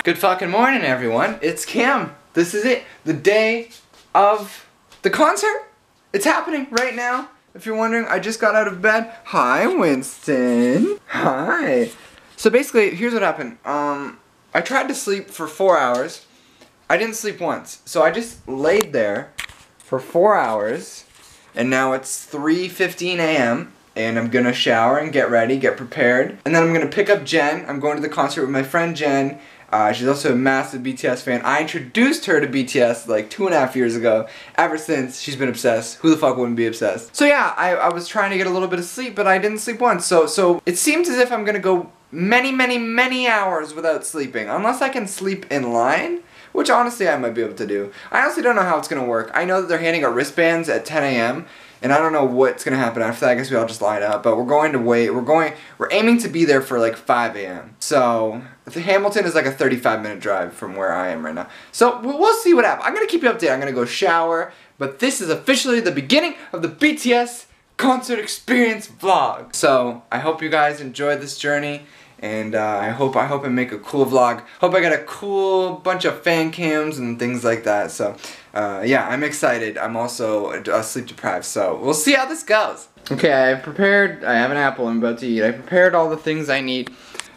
Good fucking morning, everyone. It's Cam. This is it. The day of the concert. It's happening right now. If you're wondering, I just got out of bed. Hi, Winston. Hi. So basically, here's what happened. I tried to sleep for 4 hours. I didn't sleep once. So I just laid there for 4 hours. And now it's 3:15 a.m. And I'm gonna shower and get ready, get prepared. And then I'm gonna pick up Jen. I'm going to the concert with my friend Jen. She's also a massive B.T.S fan. I introduced her to B.T.S like 2.5 years ago. Ever since, she's been obsessed. Who the fuck wouldn't be obsessed? So yeah, I was trying to get a little bit of sleep, but I didn't sleep once. So it seems as if I'm gonna go many hours without sleeping. Unless I can sleep in line, which honestly I might be able to do. I honestly don't know how it's gonna work. I know that they're handing out wristbands at 10 a.m. and I don't know what's gonna happen after that. I guess we all just line up, but we're going to wait. We're aiming to be there for like 5 a.m. So Hamilton is like a 35-minute drive from where I am right now. So we'll see what happens. I'm gonna keep you updated. I'm gonna go shower, but this is officially the beginning of the BTS concert experience vlog. So I hope you guys enjoyed this journey. And I hope I make a cool vlog. Hope I got a cool bunch of fan cams and things like that. So yeah, I'm excited. I'm also sleep deprived. So we'll see how this goes. Okay, I have an apple I'm about to eat. I prepared all the things I need.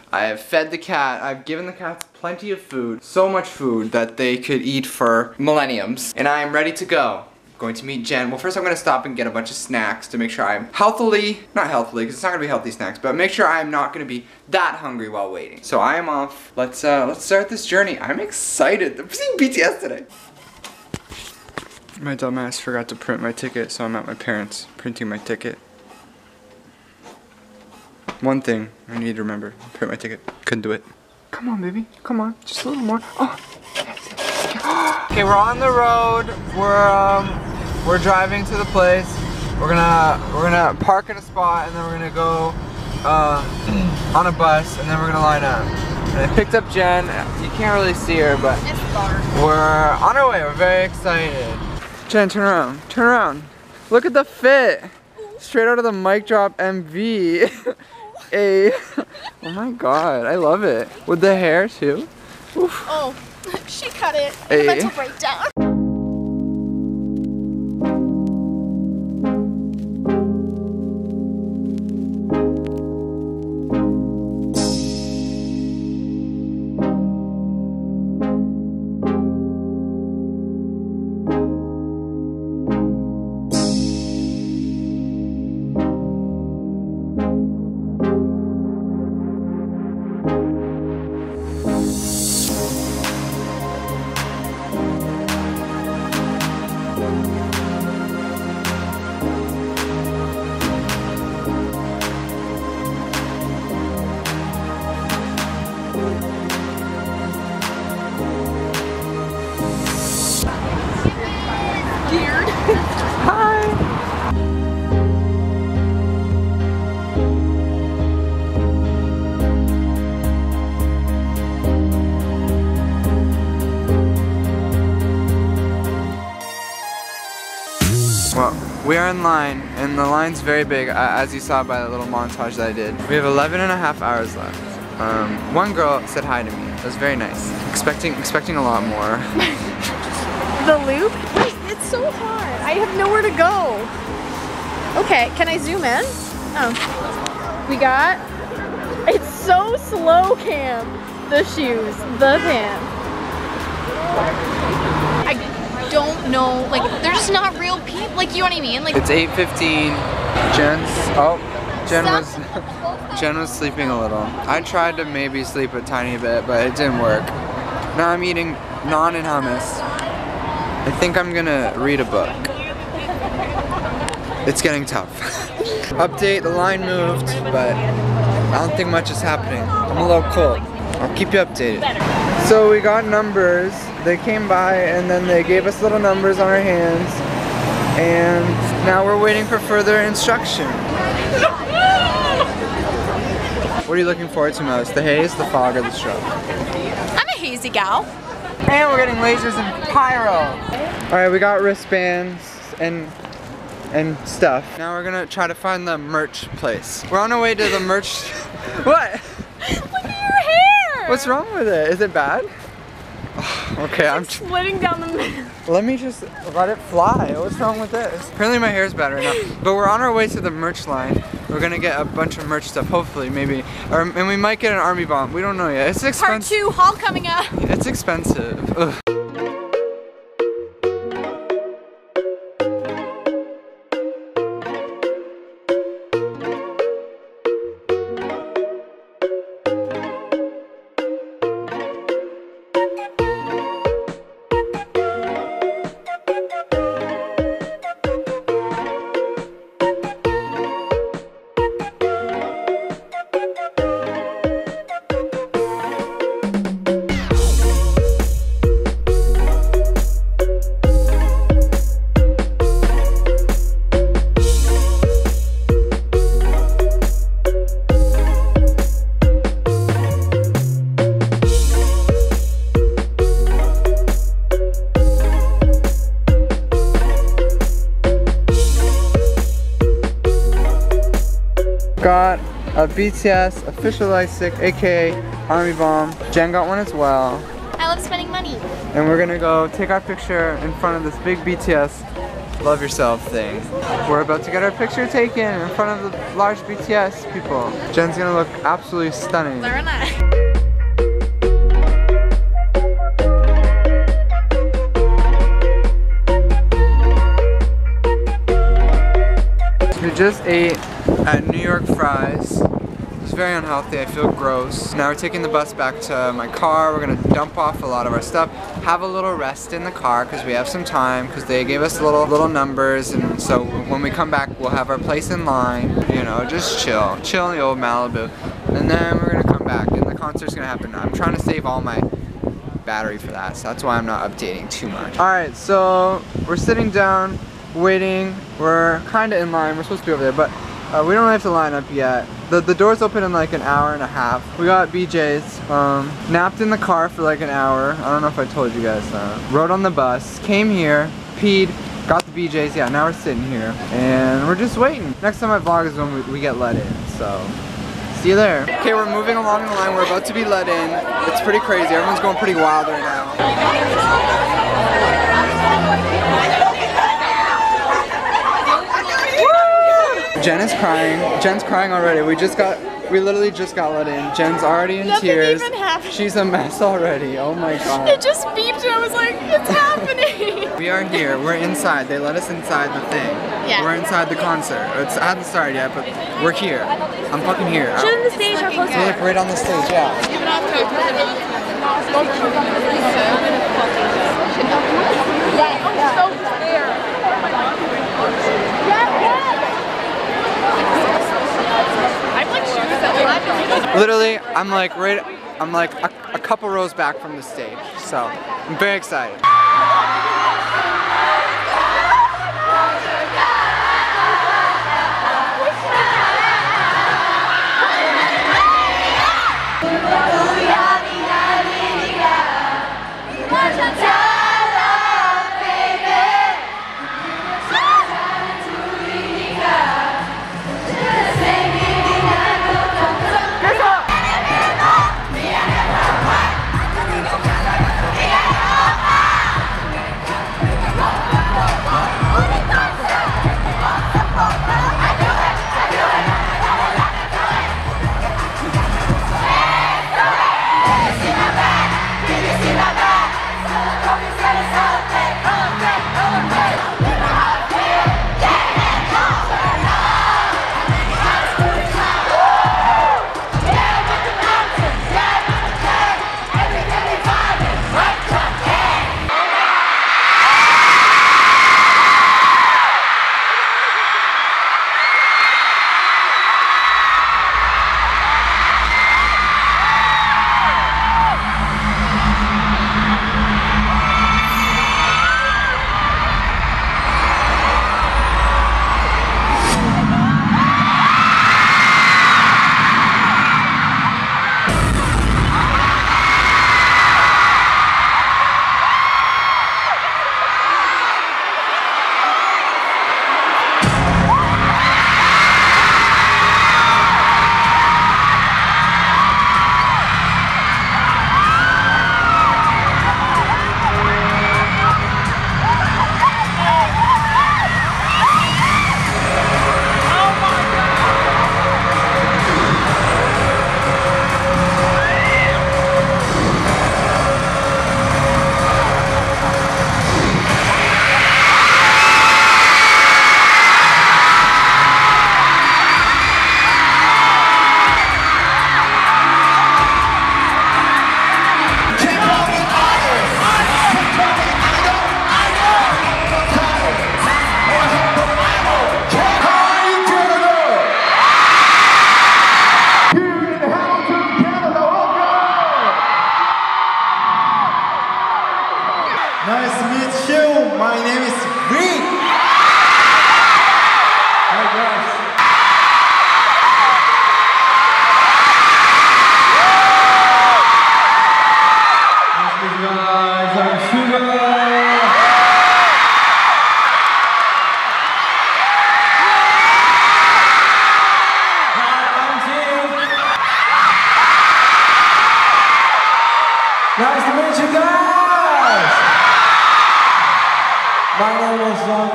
I have fed the cat. I've given the cats plenty of food. So much food that they could eat for millenniums. And I am ready to go. Going to meet Jen. Well, first I'm going to stop and get a bunch of snacks to make sure I'm not healthily, because it's not going to be healthy snacks, but make sure I'm not going to be that hungry while waiting. So I am off. Let's start this journey. I'm excited. I'm seeing BTS today. My dumbass forgot to print my ticket, so I'm at my parents' printing my ticket. One thing I need to remember, print my ticket. Couldn't do it. Come on, baby. Come on. Just a little more. Oh. Okay, we're on the road. We're driving to the place. We're gonna park in a spot, and then we're gonna go on a bus, and then we're gonna line up. And I picked up Jen. You can't really see her, but we're on our way. We're very excited. Jen, turn around. Turn around. Look at the fit. Straight out of the Mic Drop MV. Hey. Oh my god, I love it. With the hair too. Oof. Oh. She cut it. Hey. Mental breakdown. Well, we are in line, and the line's very big, as you saw by the little montage that I did. We have 11.5 hours left. One girl said hi to me. It was very nice. Expecting a lot more. The loop? Wait, it's so hard. I have nowhere to go. Okay, can I zoom in? Oh. We got... It's so slow, Cam. The shoes, the pants. I don't know, like, they're just not real people, like, you know what I mean? Like, it's 8:15. Jen was sleeping a little. I tried to maybe sleep a tiny bit, but it didn't work. Now I'm eating naan and hummus. I think I'm gonna read a book. It's getting tough. Update, the line moved, but I don't think much is happening. I'm a little cold. I'll keep you updated. So we got numbers. They came by and then they gave us little numbers on our hands. And now we're waiting for further instruction. What are you looking forward to most? The haze, the fog, or the strobe? I'm a hazy gal. And we're getting lasers and pyro. Alright, we got wristbands and stuff. Now we're gonna try to find the merch place. We're on our way to the merch. What? Look at your hair! What's wrong with it? Is it bad? Okay, I'm splitting down the middle. Let me just let it fly. What's wrong with this? Apparently my hair's bad right now. But we're on our way to the merch line. We're gonna get a bunch of merch stuff, hopefully, maybe. And we might get an army bomb. We don't know yet. It's expensive. Part 2 haul coming up. It's expensive. Ugh. Got a B.T.S official light stick, aka army bomb. Jen got one as well. I love spending money. And we're gonna go take our picture in front of this big B.T.S love yourself thing. We're about to get our picture taken in front of the large B.T.S people. Jen's gonna look absolutely stunning. Very nice. We just ate at New York Fries. It's very unhealthy, I feel gross. Now we're taking the bus back to my car. We're gonna dump off a lot of our stuff, have a little rest in the car because we have some time because they gave us little numbers, and so when we come back we'll have our place in line, you know, just chill in the old Malibu. And then we're gonna come back and the concert's gonna happen. I'm trying to save all my battery for that, so that's why I'm not updating too much. Alright, so we're sitting down, waiting. We're kind of in line. We're supposed to be over there, but we don't have to line up yet. The doors open in like an hour and a half. We got BJ's. Napped in the car for like an hour. I don't know if I told you guys that. Rode on the bus. Came here. Peed. Got the BJ's. Yeah, now we're sitting here. And we're just waiting. Next time I vlog is when we get let in. So, see you there. Okay, we're moving along the line. We're about to be let in. It's pretty crazy. Everyone's going pretty wild right now. Jen is crying. Jen's crying already. We literally just got let in. Jen's already in tears. Nothing even happened. She's a mess already. Oh my god. It just beeped and I was like, it's happening. We are here. We're inside. They let us inside the thing. Yeah. We're inside the concert. It hasn't started yet, but we're here. I'm fucking here. Show them the stage, our poster. Look right on the stage, yeah. Literally, I'm like a couple rows back from the stage, so I'm very excited.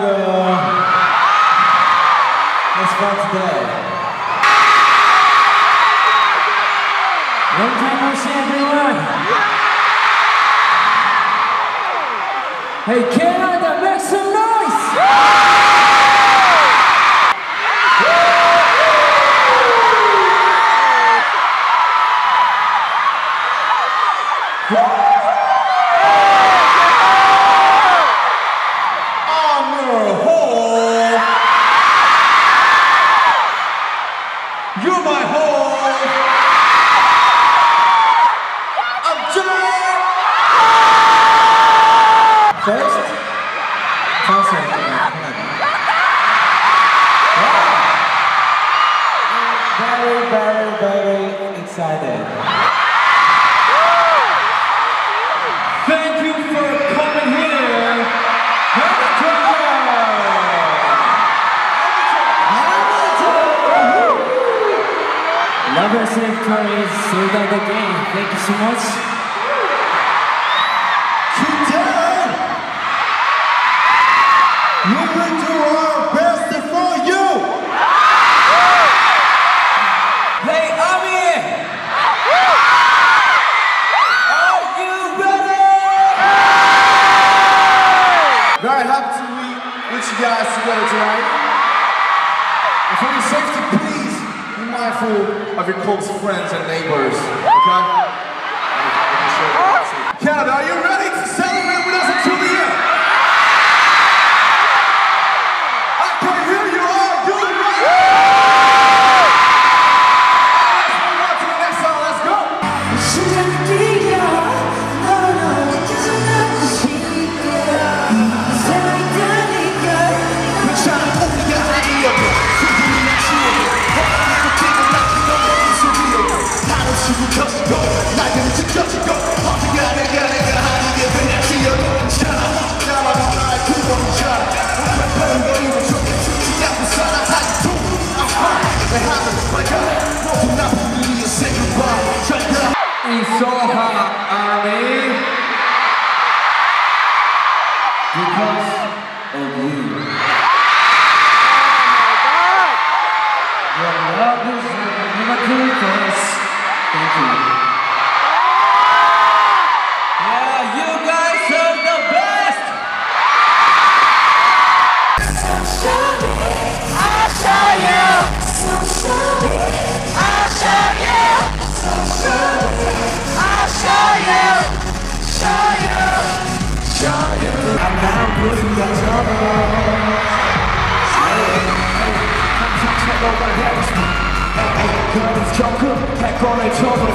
Let's go today. Long time no see, everyone. Hey, Canada, make some noise! You're my home. I'm dead. First, concert. I'm very excited. Thank you for coming here. Lovers and Curry's sold out the game. Thank you so much. Today, we will do our best for you. Hey, Ami! Are you ready? Very happy to meet with you guys together tonight. And for your safety, please be mindful of your close friends and neighbors, okay? Canada, are you ready to celebrate with us in Julia? I can hear you all. You ready? Let's move on to the next song. Let's go. It's so hot, Army, because of you. Your love is never good for us. Thank you. Yeah, you guys are the best. I'll show you. I'll show you. I'll show you. I'm now putting the trouble. check over heads. Curtains choke, back on each other.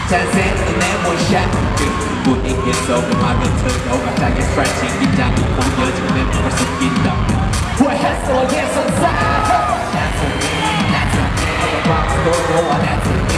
자세히 내 원샷 분위기 속에 맘이 들어가 자기 스트레칭 긴장이 보여진 내 몸을 숨긴다면 후회했어 예선사 That's a me, that's a me 방도 좋아 that's a me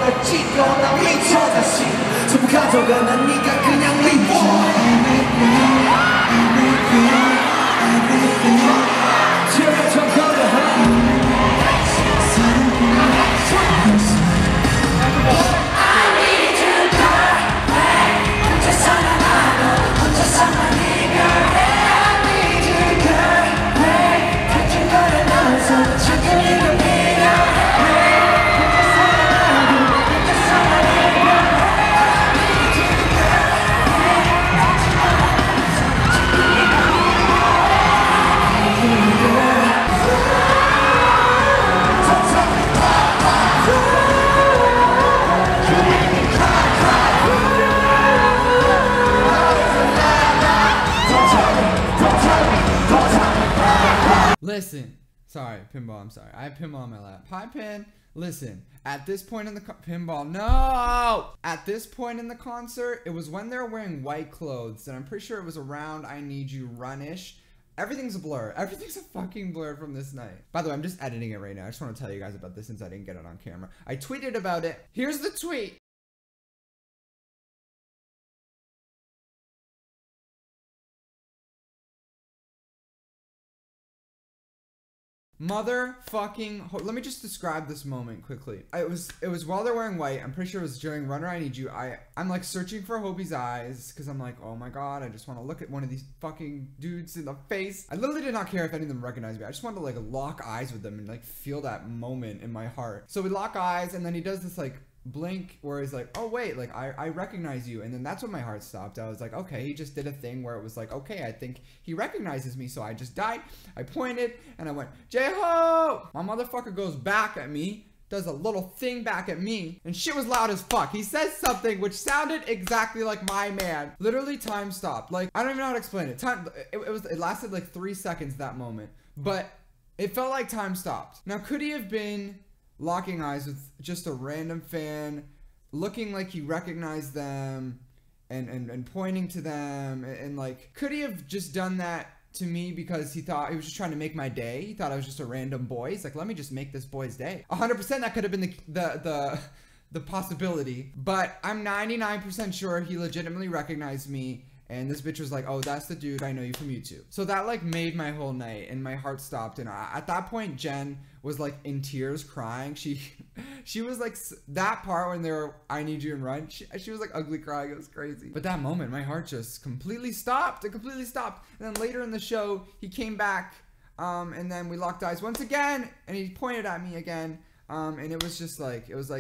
난 찢어 난 미쳐 다시 전부 가져가 난 네가 그냥 미워 Listen. Sorry, Pinball, I'm sorry. I have Pinball on my lap. Hi, Pin. Listen, at this point in the Pinball, no! At this point in the concert, it was when they were wearing white clothes, and I'm pretty sure it was around I Need You Run-ish. Everything's a blur. Everything's a fucking blur from this night. By the way, I'm just editing it right now. I just want to tell you guys about this since I didn't get it on camera. I tweeted about it. Here's the tweet. Motherfucking, let me just describe this moment quickly. It was while they're wearing white. I'm pretty sure it was during Runner I Need You. I'm like searching for Hobie's eyes because I'm like, oh my god, I just want to look at one of these fucking dudes in the face. I literally did not care if any of them recognized me. I just wanted to like lock eyes with them and like feel that moment in my heart. So we lock eyes, and then he does this like blink where he's like, oh wait, like I recognize you. And then that's when my heart stopped. I was like, okay, he just did a thing where it was like, okay, I think he recognizes me. So I just died. I pointed and I went, J-Ho! My motherfucker goes back at me, does a little thing back at me, and shit was loud as fuck. He says something which sounded exactly like my man. Literally time stopped. Like, I don't even know how to explain it. It lasted like 3 seconds, that moment, but it felt like time stopped. Now, could he have been locking eyes with just a random fan, looking like he recognized them and pointing to them, and like, could he have just done that to me because he thought he was just trying to make my day? He thought I was just a random boy. He's like, let me just make this boy's day. 100% that could have been the possibility, but I'm 99% sure he legitimately recognized me. And this bitch was like, oh, that's the dude, I know you from YouTube. So that like made my whole night, and my heart stopped. And at that point, Jen was like in tears crying. She was like, that part when they were I Need You and Run, she was like ugly crying. It was crazy. But that moment, my heart just completely stopped. It completely stopped. And then later in the show, he came back, and then we locked eyes once again, and he pointed at me again. And it was just like, it was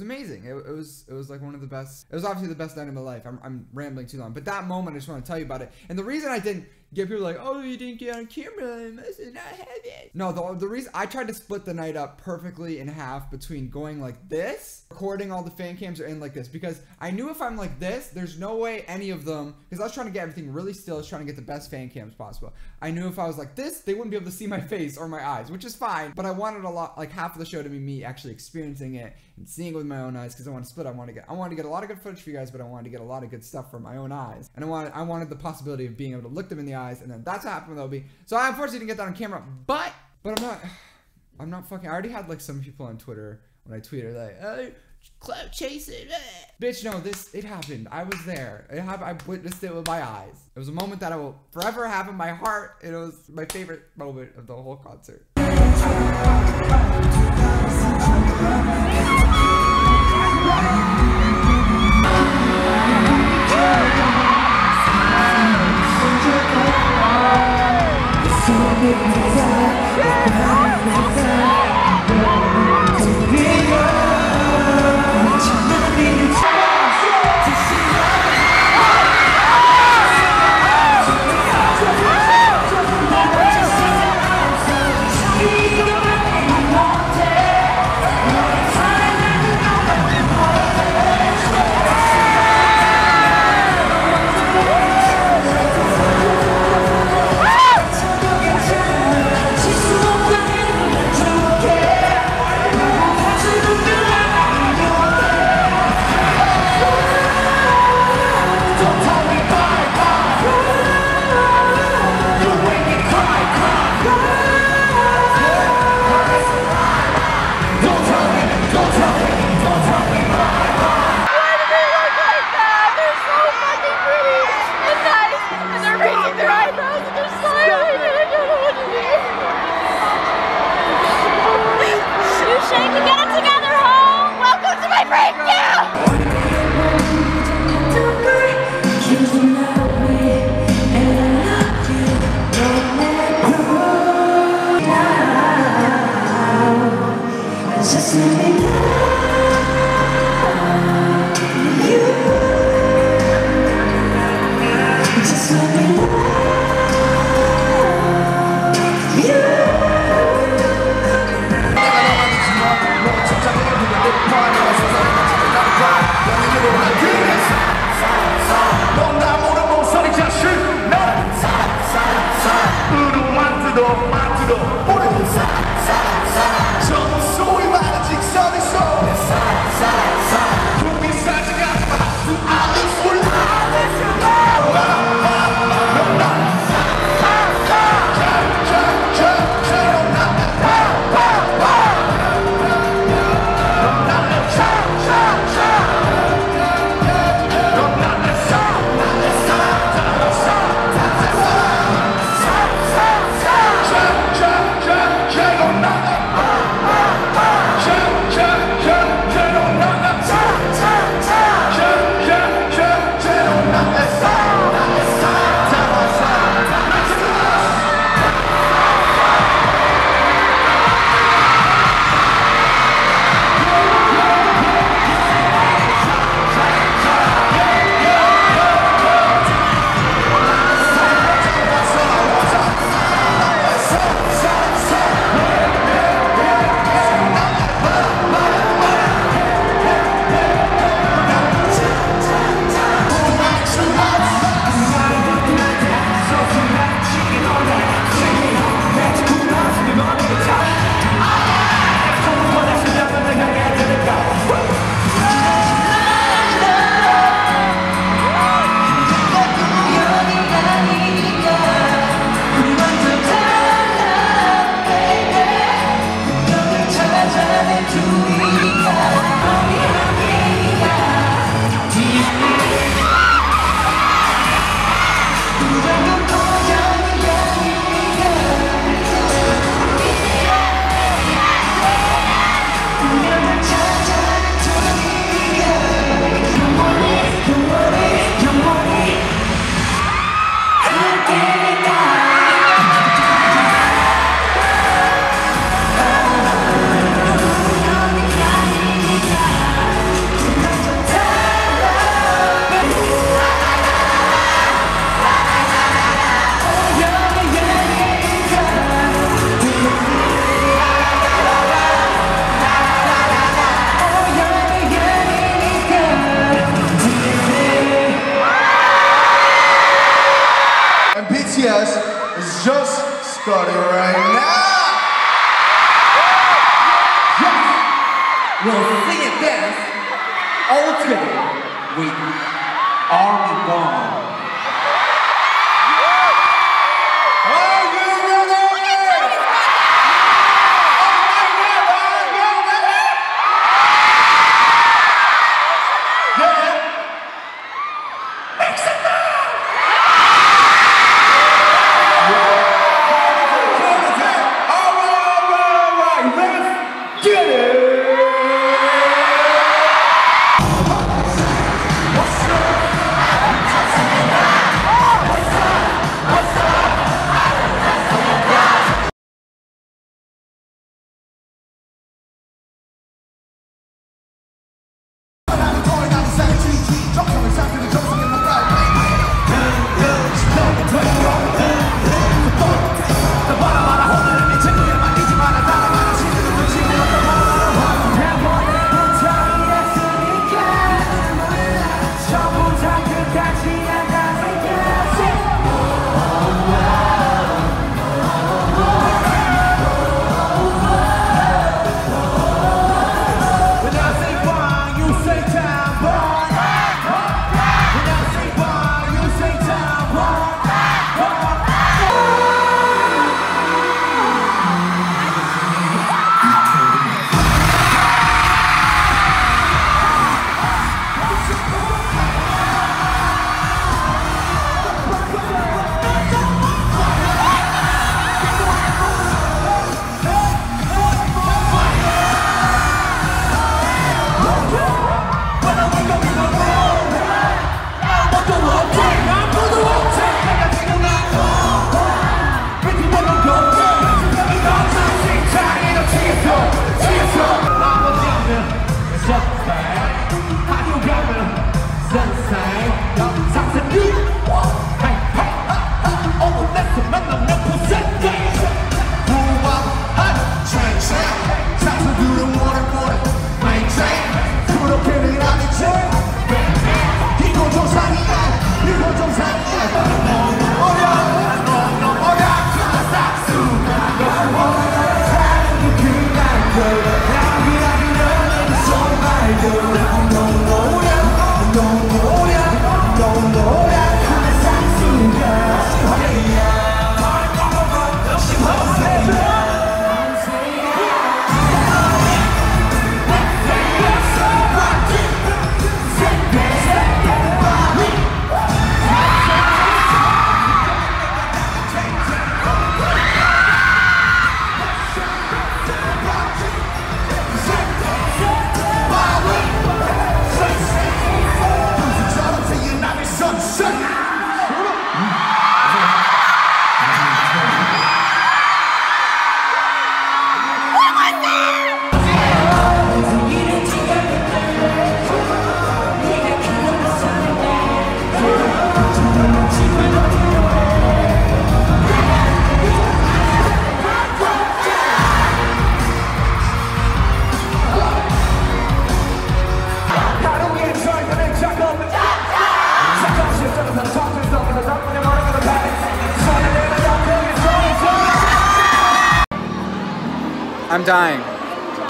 amazing. It was like one of the best. It was obviously the best night of my life. I'm rambling too long, but that moment I just want to tell you about it. And the reason I didn't get people like, oh, you didn't get on camera, I must not have it. No, the reason I tried to split the night up perfectly in half between going like this, recording all the fan cams, are in like this, because I knew if I'm like this, there's no way any of them, because I was trying to get everything really still. I was trying to get the best fan cams possible. I knew if I was like this, they wouldn't be able to see my face or my eyes, which is fine. But I wanted a lot, like half of the show to be me actually experiencing it and seeing it with my own eyes, because I want to split. I wanted to get a lot of good footage for you guys, but I wanted to get a lot of good stuff from my own eyes, and I wanted the possibility of being able to look them in the eyes, and then that's what happened with Obi. So I unfortunately didn't get that on camera, but I'm not fucking. I already had like some people on Twitter when I tweeted like, oh, clout chasing, bitch. No, it happened. I was there. It happened. I witnessed it with my eyes. It was a moment that I will forever have in my heart. It was my favorite moment of the whole concert. 소위 말하는 직선의 소 꿈이 사라져가지 마 아무 소리 And B.T.S is just starting right now. Yes, we'll sing and dance all together with Army Bomb. Are you ready? What's up? I'm dying.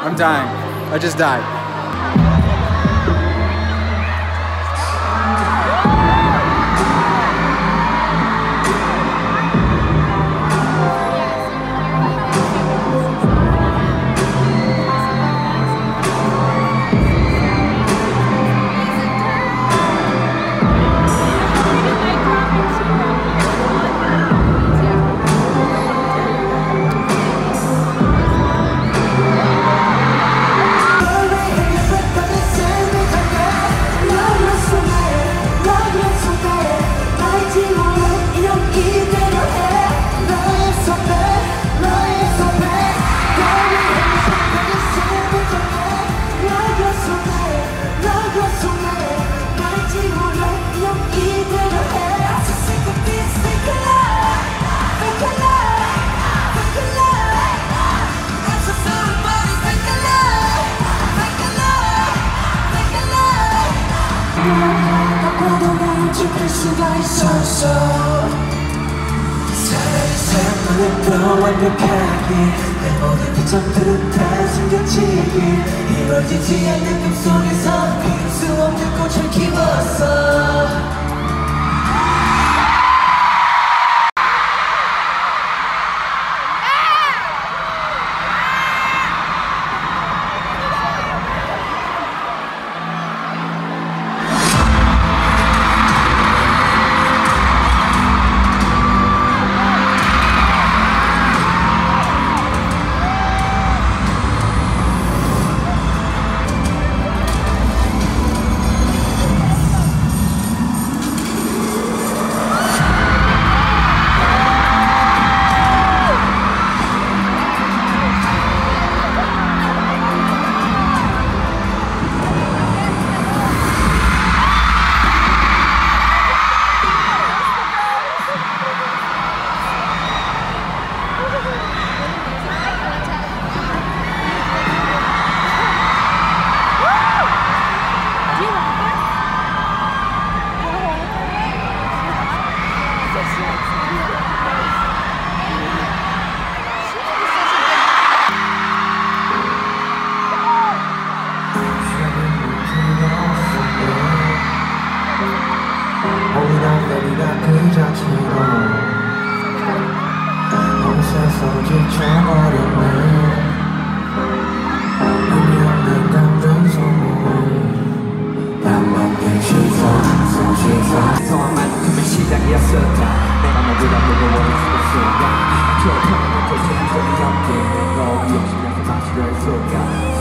I'm dying. I just died. 수가 있었어 차라리 사랑하는 더 완벽하게 내 모든 표정들은 다 숨겨지길 이루어지지 않는 꿈속에서 피울 수 없는 꽃을 키웠어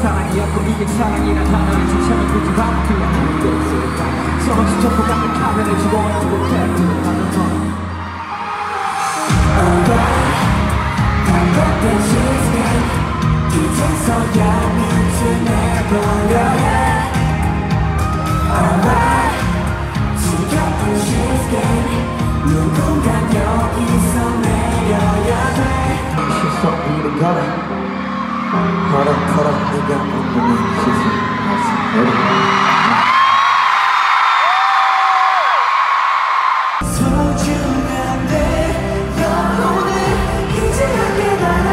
사랑이었고 이게 사랑이란 단어를 주체는 굳이 반복해야 하는 게 있을까 서로씩 접고 같은 카메라를 집어넣는 못해 하는 건 반복된 시스템 이제서야 밑을 내버려 해 Alright 지겹은 시스템 누군가 여기서 내려야 돼 실속 이른 거래 걸어 네가 온몸에 소중한 내 영혼을 이제 깨달아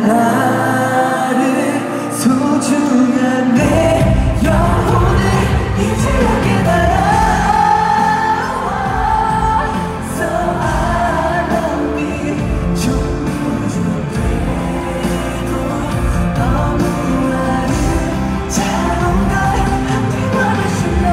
나를 소중한 내 영혼을 이제야 깨달아 So I love me 좀 부족해도 너무 아름다운 걸 함께 말해주면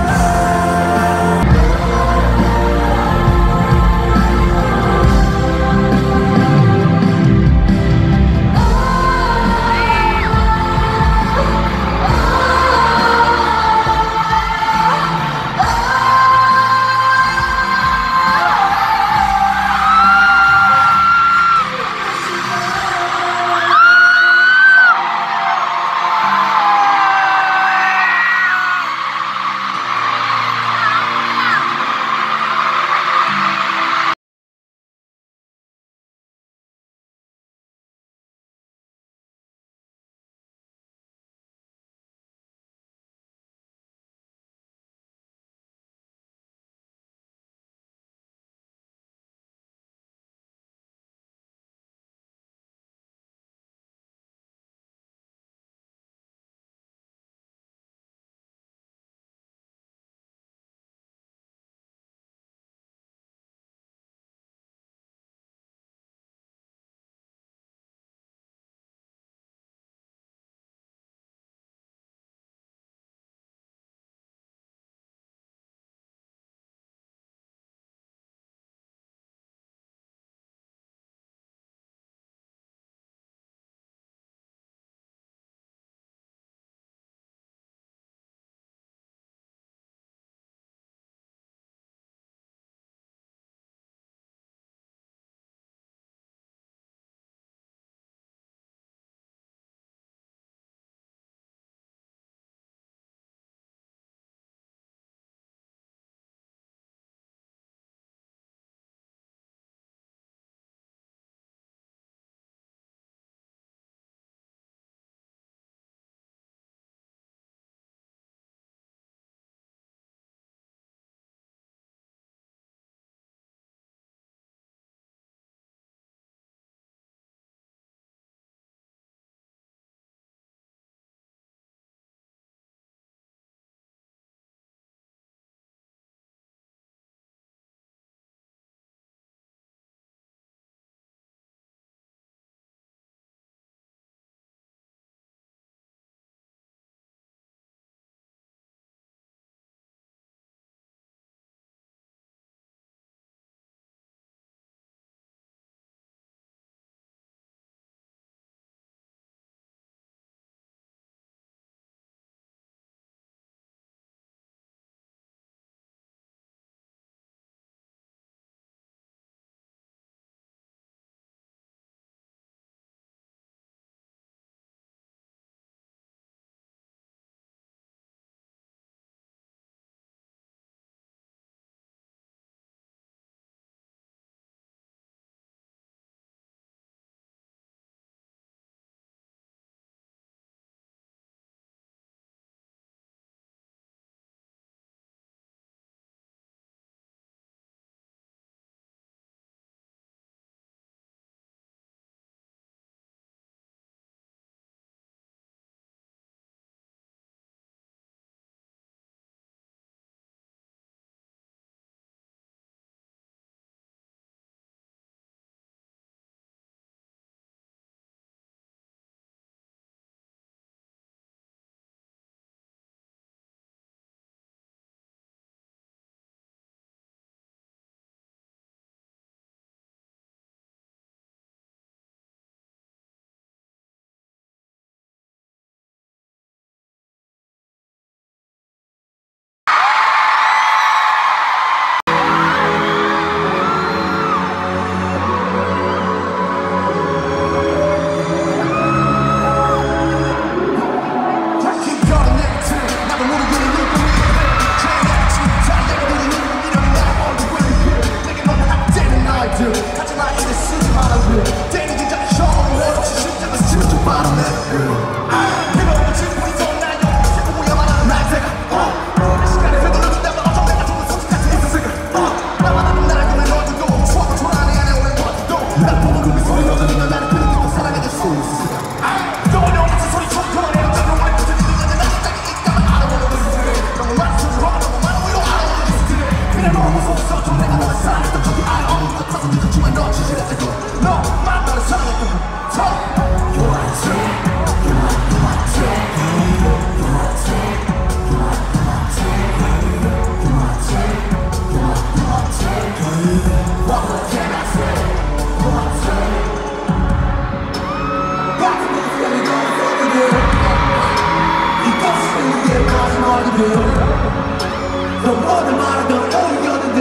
너를 말하던 우리 연인들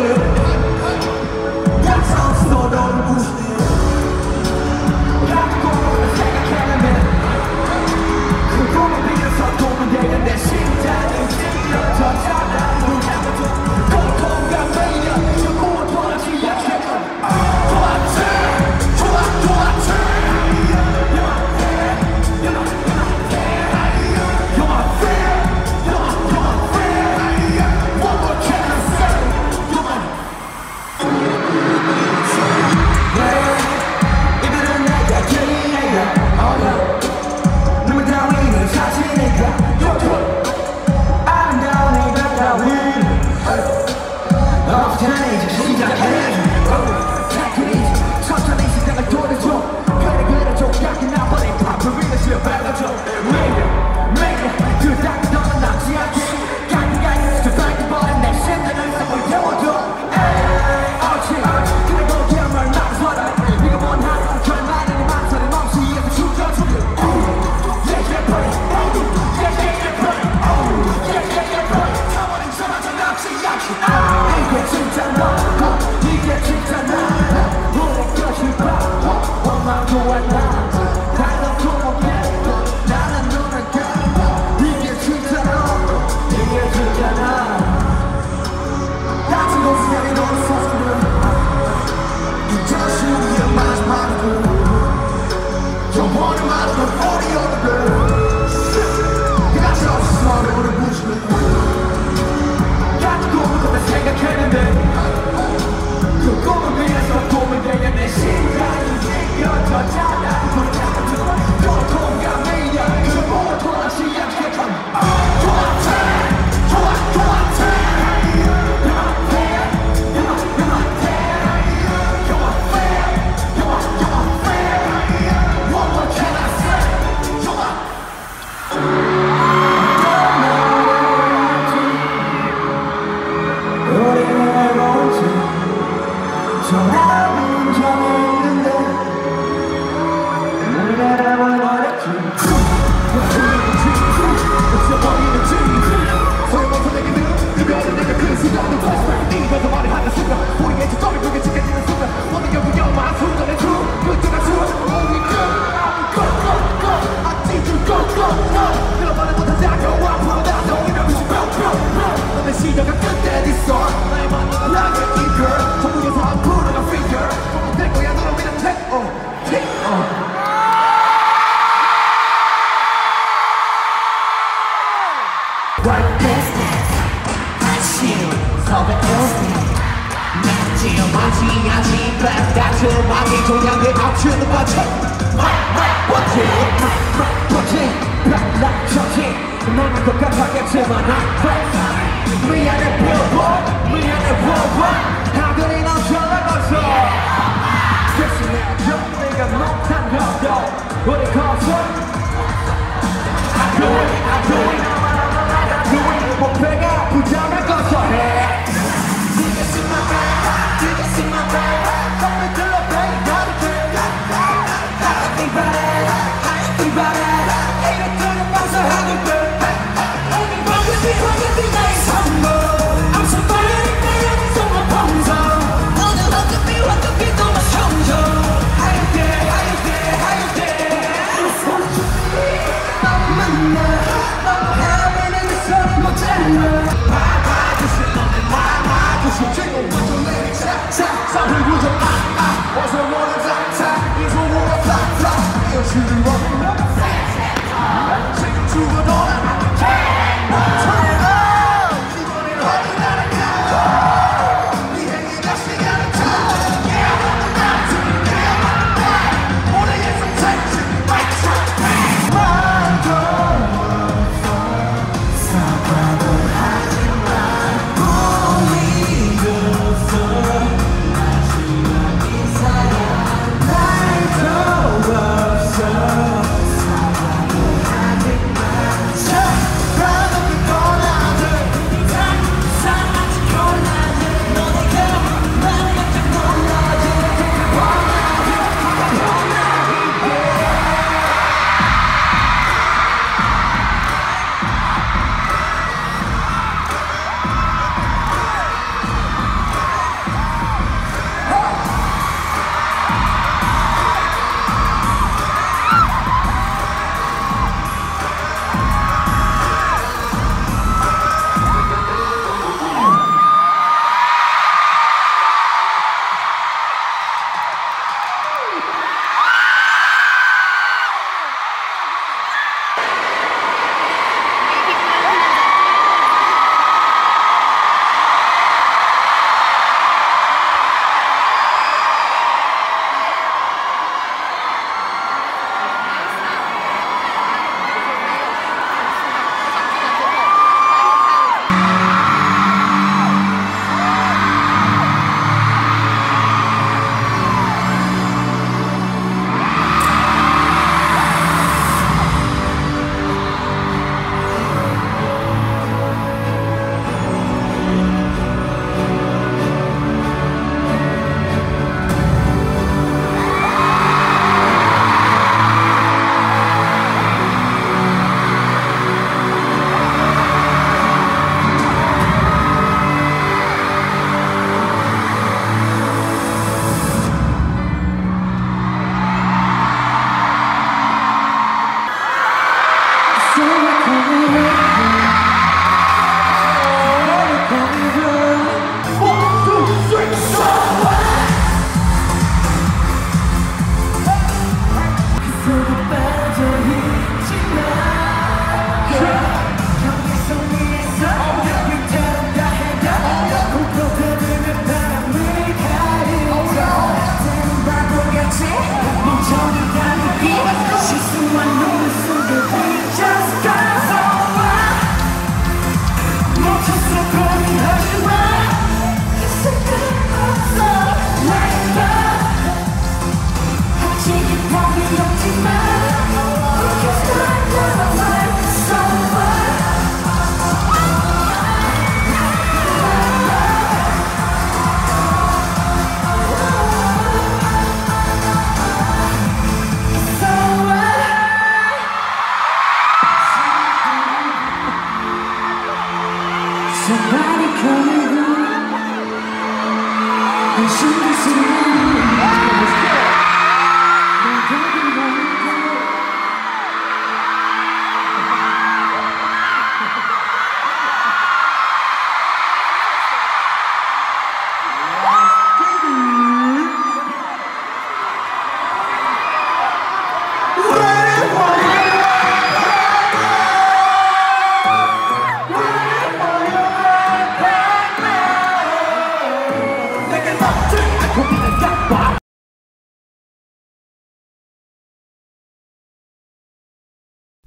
약속 서로를 부수네 갖고 생각해내면 그 꿈을 빌려서 도면 되는데 심장이 뛰어져 자라는 고통과 매일 그 꿈을 보내지 약해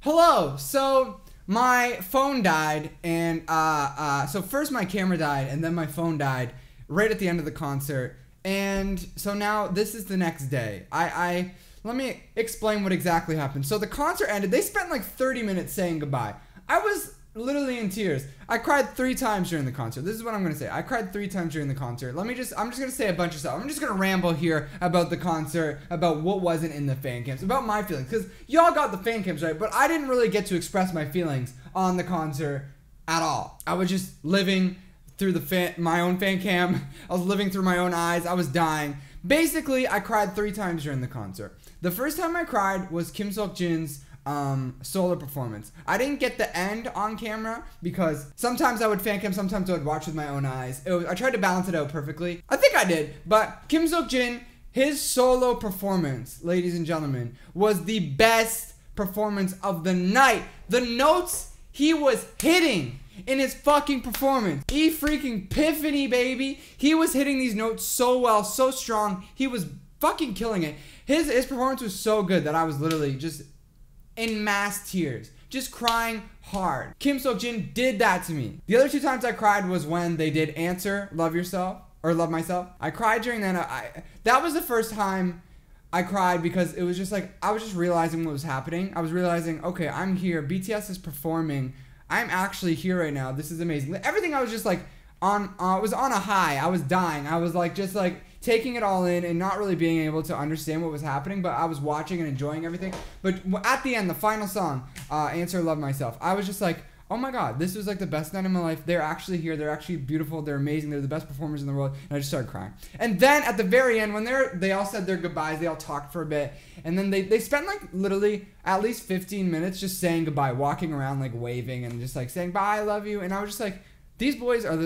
Hello. So my phone died, and so first my camera died, and then my phone died right at the end of the concert, and so now this is the next day. Let me explain what exactly happened. So the concert ended. They spent like 30 minutes saying goodbye. I was literally in tears. I cried 3 times during the concert. This is what I'm gonna say. I cried 3 times during the concert. I'm just gonna say a bunch of stuff. I'm just gonna ramble here about the concert, about what wasn't in the fan cams, about my feelings, because y'all got the fan cams right, but I didn't really get to express my feelings on the concert at all. I was just living through my own fan cam. I was living through my own eyes. I was dying. Basically, I cried 3 times during the concert. The first time I cried was Kim Seok-jin's solo performance. I didn't get the end on camera because sometimes I would fan cam, sometimes I would watch with my own eyes. I tried to balance it out perfectly. I think I did, but Kim Seok-jin, his solo performance, ladies and gentlemen, was the best performance of the night. The notes he was hitting in his fucking performance. Freaking Epiphany, baby. He was hitting these notes so well, so strong. He was fucking killing it. His performance was so good that I was literally just in mass tears, just crying hard. Kim Seok-jin did that to me. The other 2 times I cried was when they did Answer, Love Yourself, or Love Myself. I cried during that. That was the first time I cried because it was just like, I was just realizing what was happening. I was realizing, okay, I'm here. BTS is performing. I'm actually here right now. This is amazing. Everything I was just like was on a high. I was dying. I was like, just like taking it all in and not really being able to understand what was happening, but I was watching and enjoying everything. But at the end, the final song, Answer, Love Myself, I was just like, oh my god, this was like the best night of my life. They're actually here. They're actually beautiful. They're amazing. They're the best performers in the world. And I just started crying. And then at the very end, when they all said their goodbyes, they all talked for a bit. And then they spent like literally at least 15 minutes just saying goodbye, walking around like waving and just like saying, bye, I love you. And I was just like, these boys are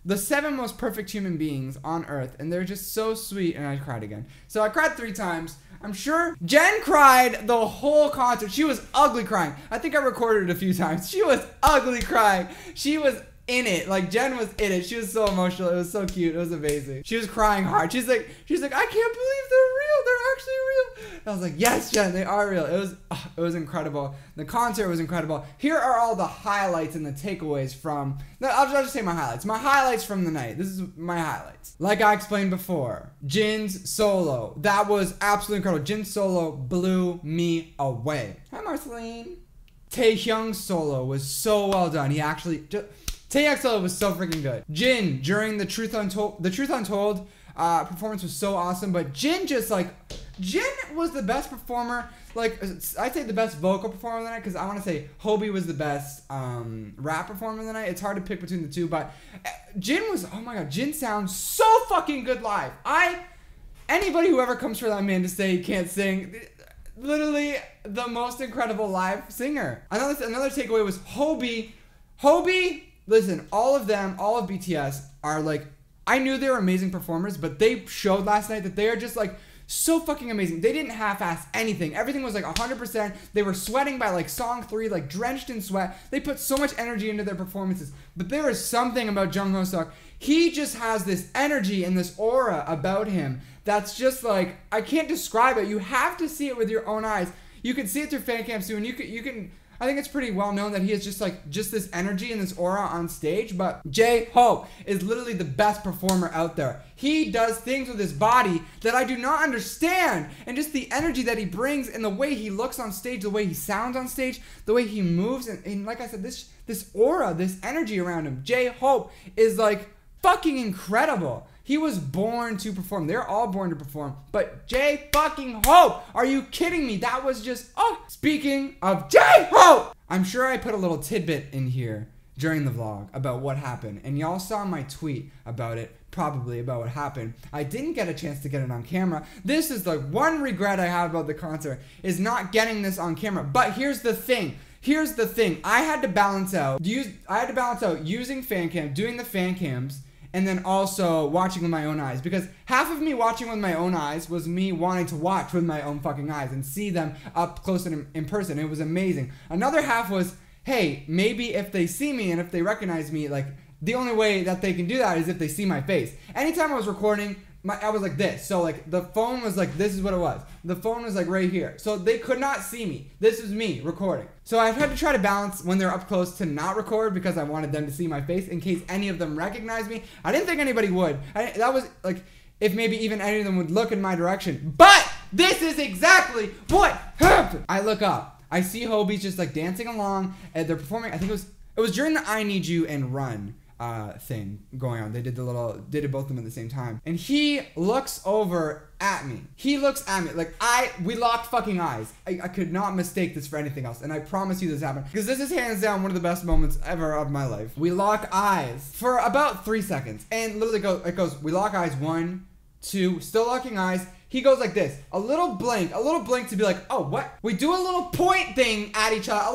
the 7 most perfect human beings on earth. And they're just so sweet. And I cried again. So I cried 3 times. I'm sure Jen cried the whole concert. She was ugly crying. I think I recorded it a few times. She was ugly crying. She was in it. Like, Jen was in it. She was so emotional. It was so cute. It was amazing. She was crying hard. She's like, I can't believe they're real. They're actually real. And I was like, yes, Jen, they are real. It was incredible. The concert was incredible. Here are all the highlights and the takeaways from, I'll just say my highlights. My highlights from the night. This is my highlights. Like I explained before, Jin's solo. That was absolutely incredible. Jin's solo blew me away. Hi, Marceline. Taehyung's solo was so well done. He actually... Taehyung's solo was so freaking good. Jin, during the Truth Untold performance was so awesome, but Jin was the best performer. Like, I'd say the best vocal performer of the night, because I want to say Hobie was the best rap performer of the night. It's hard to pick between the two, but Jin was, oh my god, Jin sounds so fucking good live. Anybody who ever comes for that man to say he can't sing, literally the most incredible live singer. Another takeaway was Hobie. Listen, all of BTS are like, I knew they were amazing performers, but they showed last night that they are just like so fucking amazing. They didn't half-ass anything. Everything was like 100%. They were sweating by like song 3, like drenched in sweat. They put so much energy into their performances. But there is something about Jung HOSEOK. He just has this energy and this aura about him that's just like, I can't describe it. You have to see it with your own eyes. You can see it through fan cams too, and you can I think it's pretty well known that he is just this energy and this aura on stage, but J-Hope is literally the best performer out there. He does things with his body that I do not understand, and just the energy that he brings and the way he looks on stage, the way he sounds on stage, the way he moves, and like I said, this aura, this energy around him. J-Hope is like fucking incredible. He was born to perform. They're all born to perform. But J-fucking-Hope, are you kidding me? That was just, oh. Speaking of J-Hope, I'm sure I put a little tidbit in here during the vlog about what happened. And y'all saw my tweet about it, probably about what happened. I didn't get a chance to get it on camera. This is the one regret I have about the concert, is not getting this on camera. But here's the thing. I had to balance out using fan cam, doing the fan cams, and then also watching with my own eyes, because half of me watching with my own eyes was me wanting to watch with my own fucking eyes and see them up close and in person. It was amazing. Another half was, hey, maybe if they see me and if they recognize me, like, the only way that they can do that is if they see my face. Anytime I was recording, I was like this. So like the phone was like, this is what it was. The phone was like right here. So they could not see me. This was me recording. So I had to try to balance when they're up close to not record because I wanted them to see my face in case any of them recognized me. I didn't think anybody would. That was like, if maybe even any of them would look in my direction. But this is exactly what happened. I look up. I see Hobie just like dancing along and they're performing. I think it was during the I Need You and Run thing going on. They did both of them at the same time. And he looks over at me. He looks at me like we locked fucking eyes. I could not mistake this for anything else. And I promise you this happened because this is hands down one of the best moments ever of my life. We lock eyes for about 3 seconds and literally it goes, we lock eyes 1, 2, still locking eyes. He goes like this, a little blink to be like, oh, what? We do a little point thing at each other,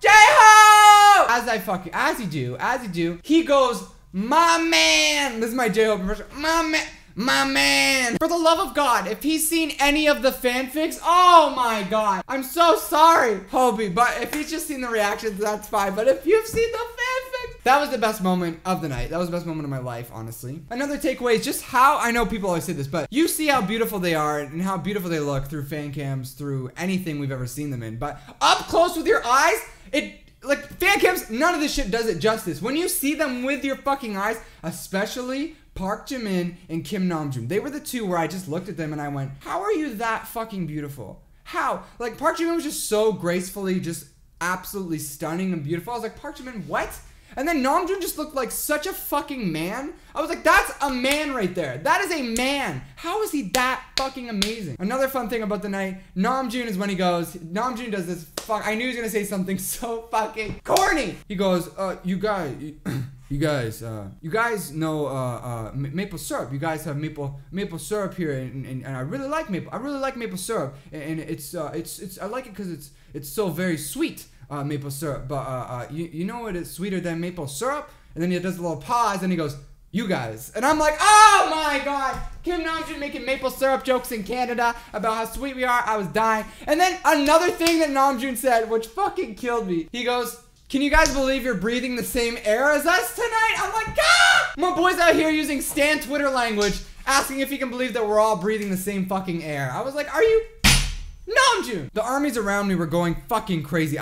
J-Ho! As you do, he goes, my man. This is my J-Hope impression. My man. For the love of God, if he's seen any of the fanfics, oh my God. I'm so sorry, Hobie, but if he's just seen the reactions, that's fine. But if you've seen the fanfics, that was the best moment of the night. That was the best moment of my life, honestly. Another takeaway is just how, I know people always say this, but you see how beautiful they are and how beautiful they look through fan cams, through anything we've ever seen them in. But up close with your eyes, like fan cams, none of this shit does it justice. When you see them with your fucking eyes, especially Park Jimin and Kim Namjoon. They were the two where I just looked at them and I went, how are you that fucking beautiful? How? Like Park Jimin was just so gracefully, just absolutely stunning and beautiful. I was like, Park Jimin, what? And then Namjoon just looked like such a fucking man. I was like, that's a man right there. That is a man. How is he that fucking amazing? Another fun thing about the night, Namjoon is when he goes, Namjoon does this I knew he was gonna say something so fucking corny. He goes, you guys know maple syrup. You guys have maple syrup here, and I really like maple syrup, and it's I like it because it's so very sweet. Maple syrup, but you know what is sweeter than maple syrup? And then he does a little pause and he goes, you guys. And I'm like, oh my God, Kim Namjoon making maple syrup jokes in Canada about how sweet we are. I was dying. And then another thing that Namjoon said, which fucking killed me. He goes, can you guys believe you're breathing the same air as us tonight? I'm like, ah! My boy's out here using Stan Twitter language, asking if he can believe that we're all breathing the same fucking air. I was like, are you Namjoon? The armies around me were going fucking crazy.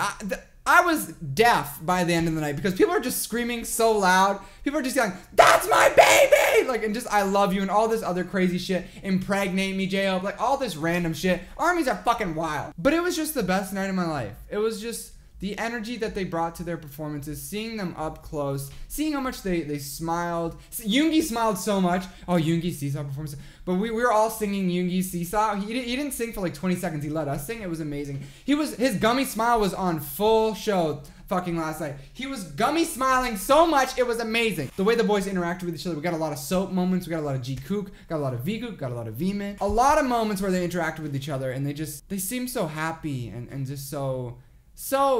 I was deaf by the end of the night because people are just screaming so loud. People are just yelling, that's my baby! Like, and just, I love you, and all this other crazy shit. Impregnate me, J-Hope. Like, all this random shit. Armies are fucking wild. But it was just the best night of my life. It was just the energy that they brought to their performances, seeing them up close, seeing how much they smiled. Yoongi smiled so much. Oh, Yoongi's Seesaw performance. But we were all singing Yoongi's Seesaw. He didn't sing for like 20 seconds. He let us sing. It was amazing. His gummy smile was on full show fucking last night. He was gummy smiling so much. It was amazing. The way the boys interacted with each other. We got a lot of soap moments. We got a lot of G-Kook. Got a lot of V-Kook. Got a lot of V-Min. A lot of moments where they interacted with each other and they seemed so happy and just so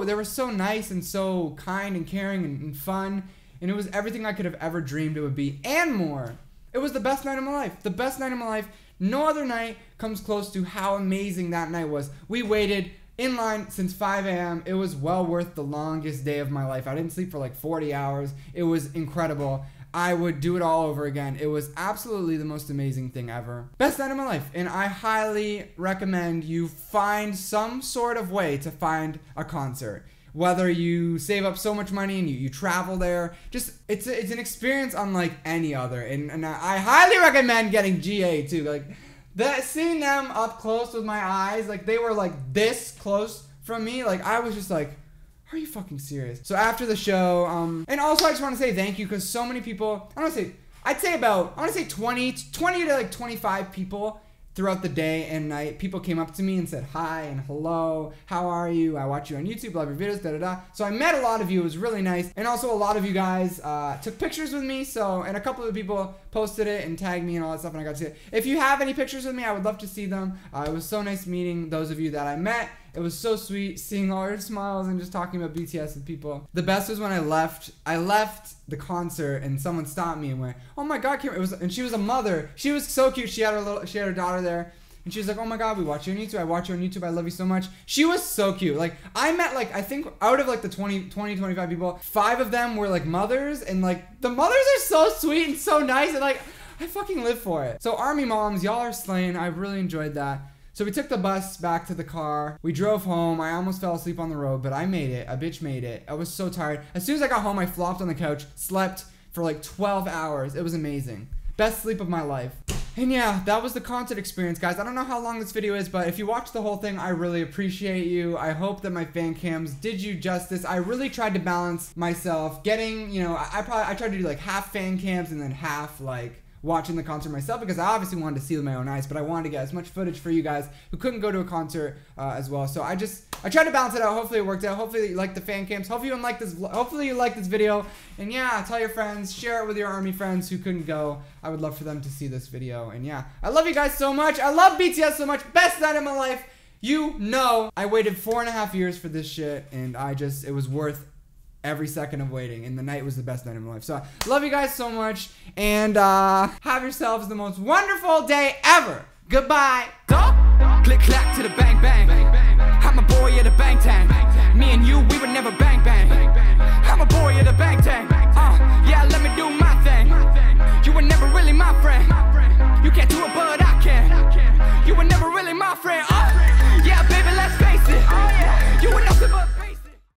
they were so nice and so kind and caring and fun, and it was everything I could have ever dreamed it would be and more. It was the best night of my life. The best night of my life. No other night comes close to how amazing that night was. We waited in line since 5 a.m. It was well worth the longest day of my life. I didn't sleep for like 40 hours. It was incredible. I would do it all over again. It was absolutely the most amazing thing ever. Best night of my life. And I highly recommend you find some sort of way to find a concert. Whether you save up so much money and you travel there, just it's an experience unlike any other. And I highly recommend getting GA too. Like seeing them up close with my eyes, like they were like this close from me. Like I was just like, are you fucking serious? So after the show, and also I just want to say thank you because so many people, I want to say 20 to like 25 people throughout the day and night, people came up to me and said hi and hello, how are you? I watch you on YouTube, love your videos, da-da-da. So I met a lot of you, it was really nice. And also a lot of you guys took pictures with me, and a couple of people posted it and tagged me and all that stuff, and I got to see it. If you have any pictures with me, I would love to see them. It was so nice meeting those of you that I met. It was so sweet seeing all your smiles and just talking about BTS with people. The best was when I left the concert and someone stopped me and went, "Oh my God, Kim!" And she was a mother. She was so cute. She had her daughter there, And she was like, oh my God, we watch you on YouTube. I watch you on YouTube. I love you so much. She was so cute. Like, I met like, I think out of like the 25 people, 5 of them were like mothers, and like the mothers are so sweet and so nice, and like, I fucking live for it. So army moms, y'all are slaying. I really enjoyed that. So we took the bus back to the car. We drove home. I almost fell asleep on the road, but I made it. A bitch made it. I was so tired. As soon as I got home, I flopped on the couch, slept for like 12 hours. It was amazing. Best sleep of my life. And yeah, that was the concert experience, guys. I don't know how long this video is, but if you watched the whole thing, I really appreciate you. I hope that my fan cams did you justice. I really tried to balance myself getting, you know, I tried to do like half fan cams and then half like watching the concert myself, because I obviously wanted to see with my own eyes, but I wanted to get as much footage for you guys who couldn't go to a concert as well. So I tried to balance it out. Hopefully it worked out. Hopefully you like the fan cams. Hopefully you like this. Hopefully you like this video. And yeah, tell your friends, share it with your army friends who couldn't go. I would love for them to see this video. And yeah, I love you guys so much. I love BTS so much. Best night of my life. You know, I waited 4.5 years for this shit, and it was worth every second of waiting, and the night was the best night of my life. So I love you guys so much, and have yourselves the most wonderful day ever. Goodbye. Click clack to the bang bang. I'm a boy at the bang tang. Me and you, we would never bang bang. I'm a boy at the bang tang. Yeah, let me do my thing. You were never really my friend. You can't do it, but I can. You were never really my friend.